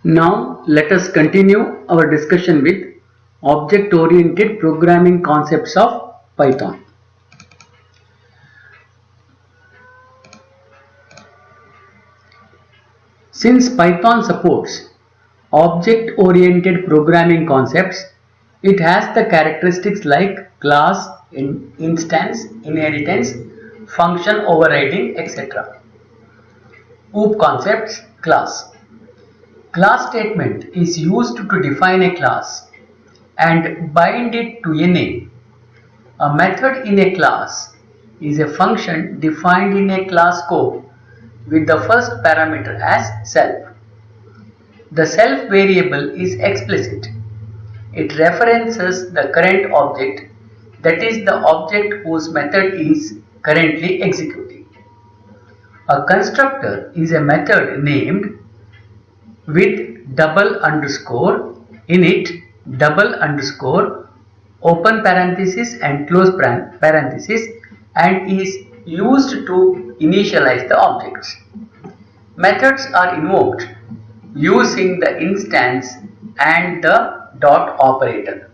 Now let us continue our discussion with object-oriented programming concepts of Python. Since Python supports object-oriented programming concepts, it has the characteristics like class, instance, inheritance, function overriding, etc. OOP concepts. Class. Class statement is used to define a class and bind it to a name. A method in a class is a function defined in a class scope with the first parameter as self. The self variable is explicit. It references the current object, that is the object whose method is currently executing. A constructor is a method named with double underscore init double underscore open parenthesis and close parenthesis and is used to initialize the objects. Methods are invoked using the instance and the dot operator.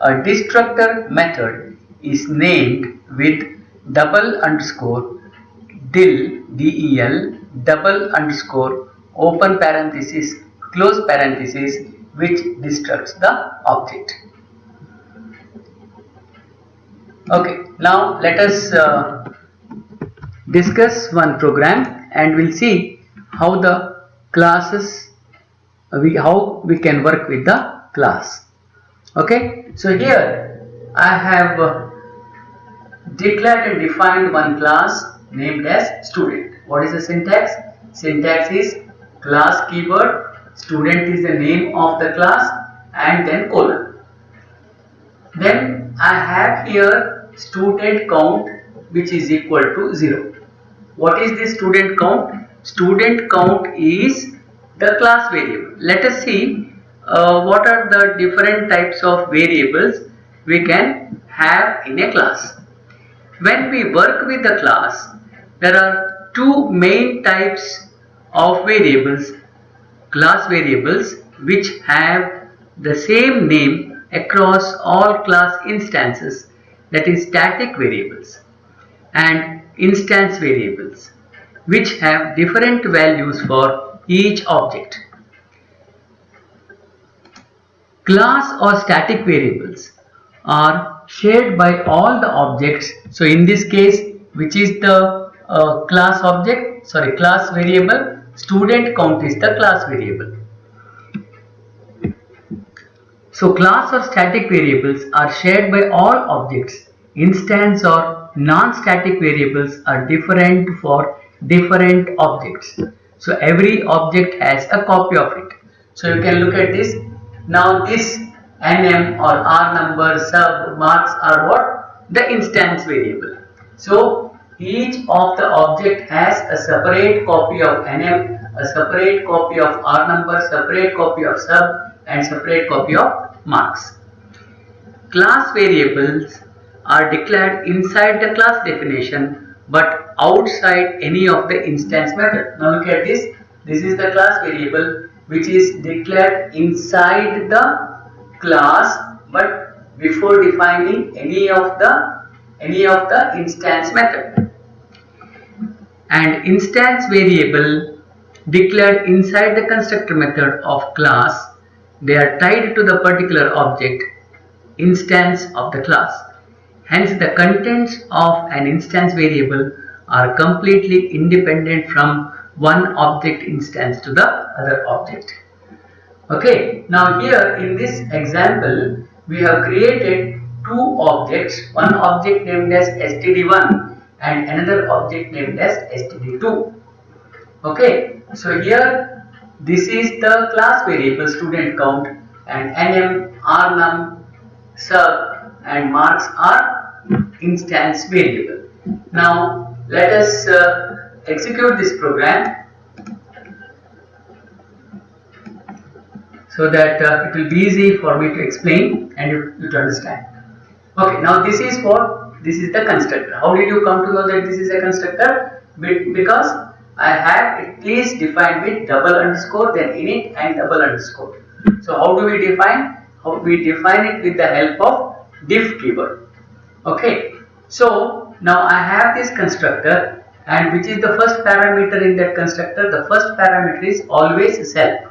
A destructor method is named with double underscore del double underscore open parenthesis close parenthesis which destructs the object. Okay, now let us discuss one program and we'll see how the classes how we can work with the class. Okay, so here I have declared and defined one class named as student. What is the syntax? Syntax is class keyword, student is the name of the class and then colon. Then I have here student count which is equal to 0. What is this student count? Student count is the class variable. Let us see what are the different types of variables we can have in a class. When we work with the class, there are two main types of variables, class variables which have the same name across all class instances, that is static variables, and instance variables which have different values for each object. Class or static variables are shared by all the objects. So in this case, which is the class variable, student count is the class variable. So class or static variables are shared by all objects. Instance or non-static variables are different for different objects. So every object has a copy of it. So you can look at this. Now this nm or r number, sub, marks are what? The instance variable. So each of the object has a separate copy of nm, a separate copy of r number, separate copy of sub and separate copy of marks. Class variables are declared inside the class definition but outside any of the instance method. Now look at this. This is the class variable which is declared inside the class but before defining any of the instance method. And instance variable declared inside the constructor method of class, they are tied to the particular object instance of the class. Hence the contents of an instance variable are completely independent from one object instance to the other object. Okay, now here in this example we have created two objects, one object named as std1 and another object named as std2. Okay, so here this is the class variable student count and nm, rnum, sub and marks are instance variable. Now let us execute this program so that it will be easy for me to explain and you to understand. Okay, now this is what? This is the constructor. How did you come to know that this is a constructor? Because I have at least defined with double underscore, then init and double underscore. So how do we define? How we define it with the help of diff keyword. Okay. So now I have this constructor, and which is the first parameter in that constructor? The first parameter is always self.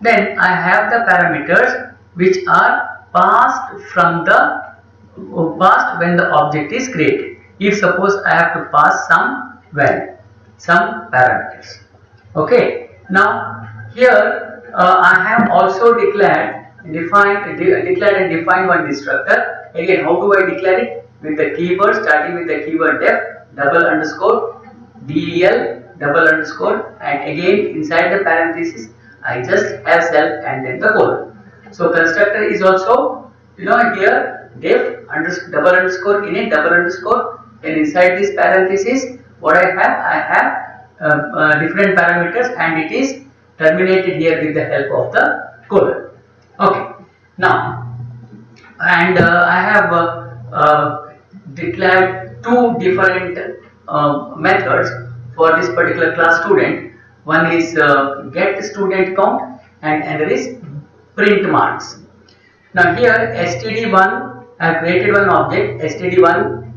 Then I have the parameters which are passed from the passed when the object is created. If suppose I have to pass some value, some parameters. Okay. Now here I have also declared and defined one destructor. Again, how do I declare it? With the keyword, starting with the keyword def double underscore del double underscore, and again inside the parenthesis I just have self and then the colon. So constructor is also, here def double underscore init double underscore, and inside this parenthesis what I have different parameters, and it is terminated here with the help of the colon. Okay. Now, and I have declared two different methods for this particular class student. One is get student count and another is print marks. Now here std1, I have created one object std1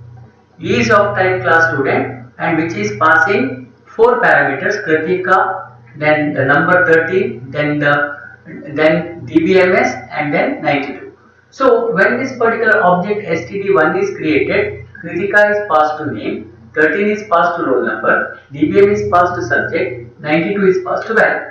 is of type class student, and which is passing four parameters: Kritika, then the number 13, then DBMS, and then 92. So when this particular object std1 is created, Kritika is passed to name, 13 is passed to roll number, DBM is passed to subject, 92 is passed to value.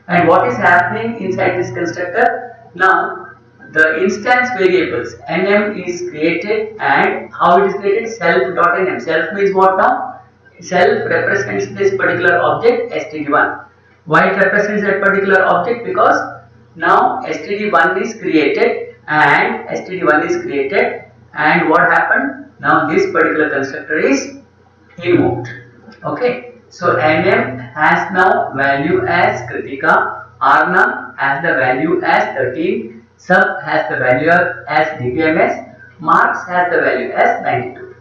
And what is happening inside this constructor? Now the instance variables nm is created, and how it is created? Self.nm. Self means what now? Self represents this particular object std1. Why it represents that particular object? Because now std1 is created and what happened? Now this particular constructor is invoked. Okay. So nm has now value as Kritika, rnum has the value as 13, sub has the value as dbms, marks has the value as 92.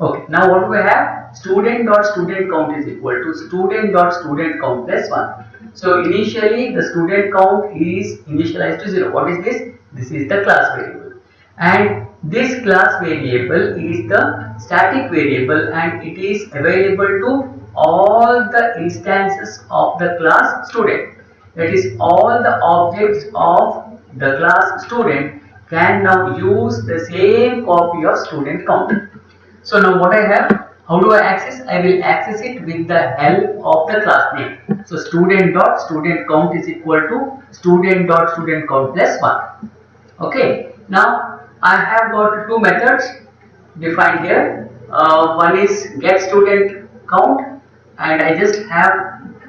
Okay, now what do we have? Student.student count is equal to student.student count plus 1. So initially the student count is initialized to 0. What is this? This is the class variable, and this class variable is the static variable, and it is available to all the instances of the class student. That is, all the objects of the class student can now use the same copy of student count. So now what I have, how do I access? I will access it with the help of the class name. So student.student count is equal to student.student count plus 1. Okay. Now I have got two methods defined here. One is get student count, and I just have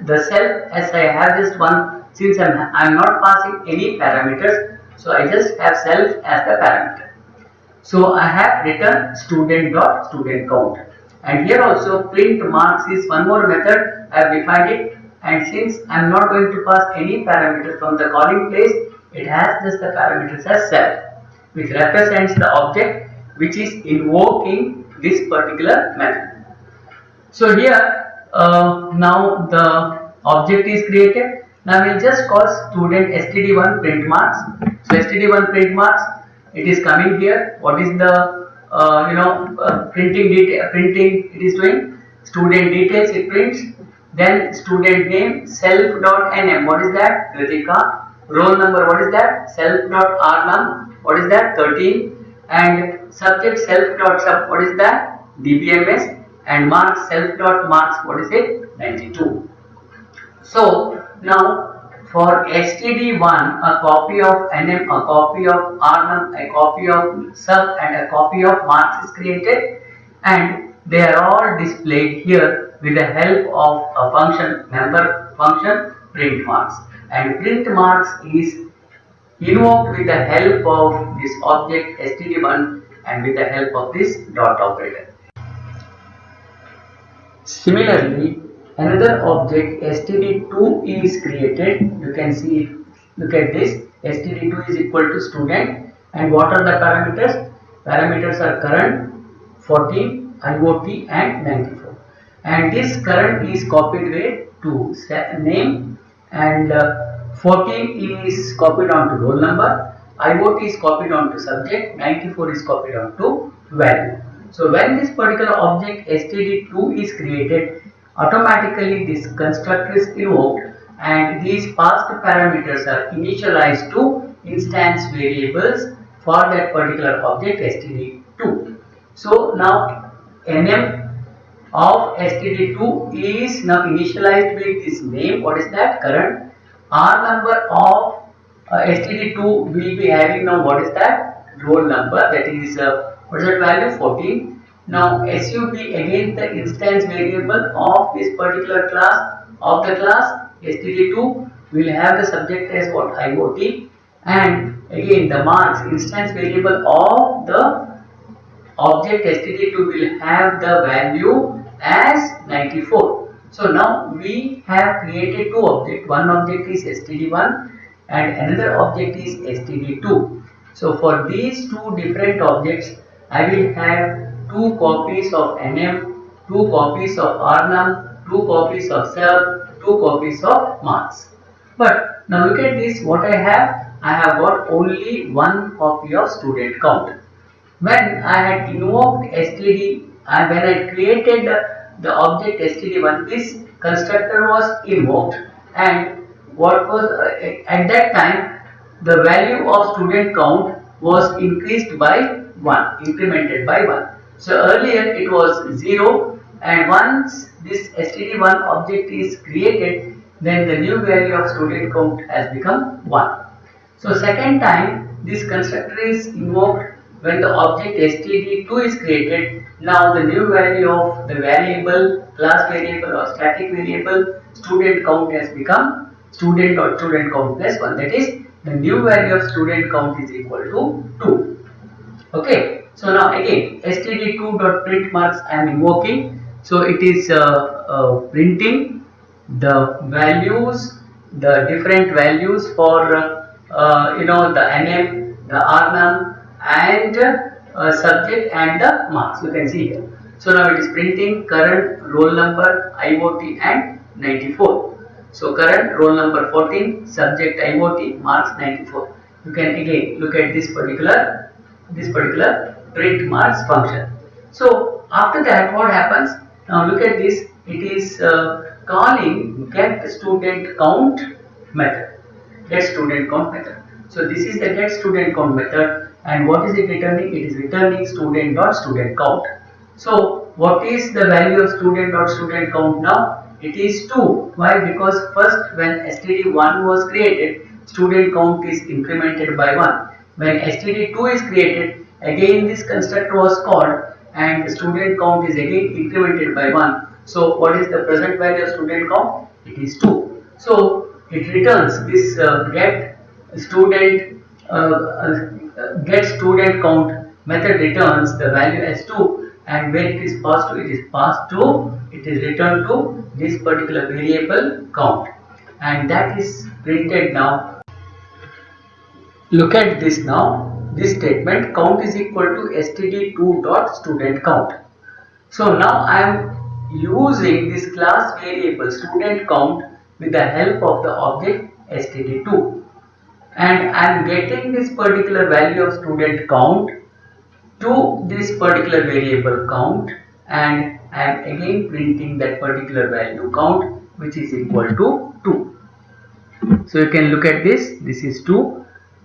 the self as I have just one, since I'm not passing any parameters, so I just have self as the parameter. So I have written student.student count, and here also print marks is one more method. I have defined it, and since I am not going to pass any parameter from the calling place, it has just the parameters as self, which represents the object which is invoking this particular method. So here now the object is created. Now we will just call student std1 print marks. So std1 print marks, it is coming here. What is the printing it is doing? Student details it prints, then student name self.nm, what is that? Kritika. Roll number, what is that? Self.rnum, what is that? 13. And subject self.sub, what is that? dbms. And marks self.marks, what is it? 92. So now for std1, a copy of nm, a copy of rnum, a copy of sub, and a copy of marks is created, and they are all displayed here with the help of a function, member function print marks. And print marks is invoked with the help of this object std1 and with the help of this dot operator. Similarly, another object std2 is created. You can see it. Look at this. std2 is equal to student, and what are the parameters? Parameters are current, 14, IoT, and 94. And this current is copied where? to name, and 14 is copied onto roll number, IoT is copied onto subject, 94 is copied onto value. So when this particular object std2 is created, automatically this constructor is invoked and these passed parameters are initialized to instance variables for that particular object std2. So now nm of std2 is now initialized with this name. What is that? Current. R number of std2 will be having now what is that? Roll number, that is what is that value? 14. Now sub again the instance variable of this particular class, of the class std2 will have the subject as what? IoT, and again the marks instance variable of the object std2 will have the value as 94. So now we have created two objects. One object is std1 and another object is std2. So for these two different objects, I will have two copies of nm, two copies of rnum, two copies of sub, two copies of marks. But now look at this, what I have got only one copy of student count. When I had invoked std and when I created the object std1, this constructor was invoked, and what was at that time the value of student count was increased by 1, incremented by 1. So earlier it was 0, and once this std1 object is created, then the new value of student count has become 1. So second time this constructor is invoked when the object std2 is created. Now the new value of the variable, class variable or static variable student count has become student.student count plus 1. That is, the new value of student count is equal to 2. Okay. So now again std2.print marks I am invoking. So it is printing the values, the different values for the nm, the rnum, and subject and the marks. You can see here. So now it is printing current, roll number, IoT, and 94. So current, roll number 14, subject IoT, marks 94. You can again look at this particular print marks function. So after that, what happens? Now look at this. It is calling get student count method. Get student count method. So this is the get student count method, and what is it returning? It is returning student.student count. So what is the value of student.student count now? It is 2. Why? Because first when std1 was created, student count is incremented by 1. When std2 is created, again this constructor was called and the student count is again incremented by 1. So what is the present value of student count? It is 2. So it returns this get student count method returns the value as 2, and when it is passed to, it is returned to this particular variable count, and that is printed now. Look at this now. This statement count is equal to std2 dot student count. So now I am using this class variable student count with the help of the object std2, and I am getting this particular value of student count to this particular variable count, and I am again printing that particular value count, which is equal to 2. So you can look at this. This is 2,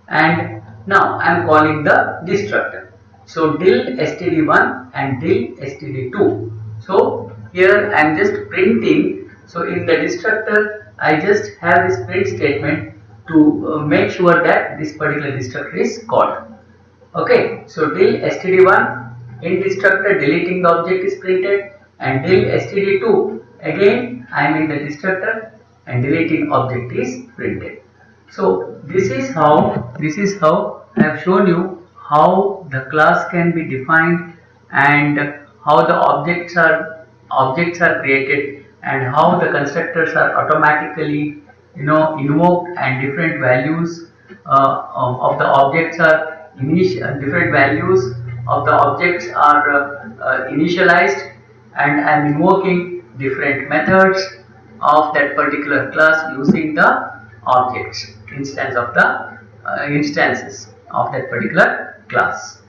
and now I am calling the destructor. So del std1 and del std2. So here I am just printing. So in the destructor I just have this print statement to make sure that this particular destructor is called. Okay, so del std1 in destructor deleting the object is printed, and del std2 again I am in the destructor and deleting object is printed. So this is how I have shown you how the class can be defined, and how the objects are created, and how the constructors are automatically invoked, and different values of the objects are different values of the objects are initialized, and I am invoking different methods of that particular class using the objects, instances of that particular class.